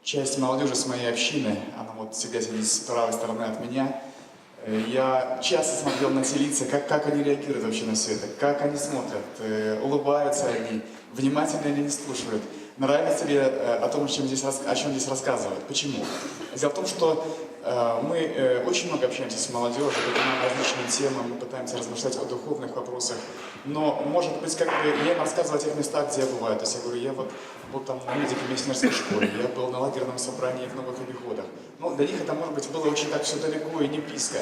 часть молодежи с моей общины, она вот всегда сидит с правой стороны от меня. Я часто смотрел на те лица, как они реагируют вообще на все это, как они смотрят, улыбаются они, внимательно ли они слушают, нравится ли о том, о чем здесь рассказывают. Почему? Дело в том, что мы очень много общаемся с молодежью, поднимаем различные темы, мы пытаемся размышлять о духовных вопросах, но, может быть, как бы я им рассказываю о тех местах, где я бываю. То есть я говорю, я вот был там на медико-миссионерской школе, я был на лагерном собрании в Новых Обиходах. Но для них это, может быть, было очень так все далеко и не близко.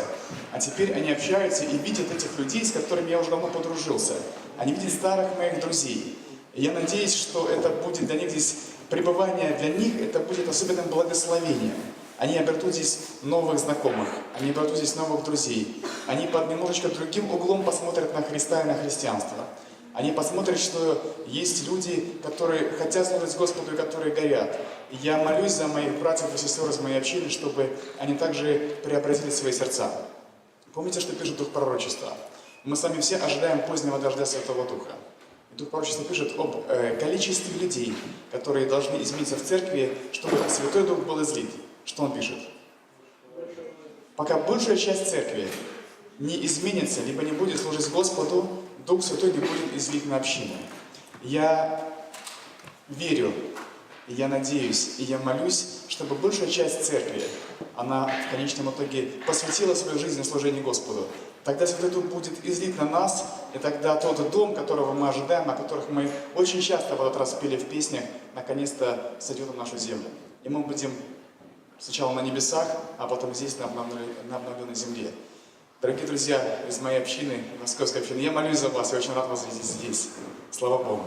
А теперь они общаются и видят этих людей, с которыми я уже давно подружился. Они видят старых моих друзей. И я надеюсь, что это будет для них здесь, пребывание для них, это будет особенным благословением. Они обретут здесь новых знакомых, они обретут здесь новых друзей. Они под немножечко другим углом посмотрят на Христа и на христианство. Они посмотрят, что есть люди, которые хотят служить Господу и которые горят. И я молюсь за моих братьев и сестер из моей общины, чтобы они также преобразили свои сердца. Помните, что пишет Дух Пророчества? Мы с вами все ожидаем позднего дождя Святого Духа. И Дух Пророчества пишет об количестве людей, которые должны измениться в церкви, чтобы Святой Дух был излит. Что он пишет? Пока большая часть церкви не изменится, либо не будет служить Господу, Дух Святой не будет излит на общину. Я верю, и я надеюсь, и я молюсь, чтобы большая часть церкви, она в конечном итоге посвятила свою жизнь на служение Господу. Тогда Святой Дух будет излит на нас, и тогда тот дом, которого мы ожидаем, о которых мы очень часто в этот раз пели в песнях, наконец-то сойдет на нашу землю. И мы будем сначала на небесах, а потом здесь, на обновленной земле. Дорогие друзья из моей общины, московской общины, я молюсь за вас, я очень рад вас видеть здесь. Слава Богу.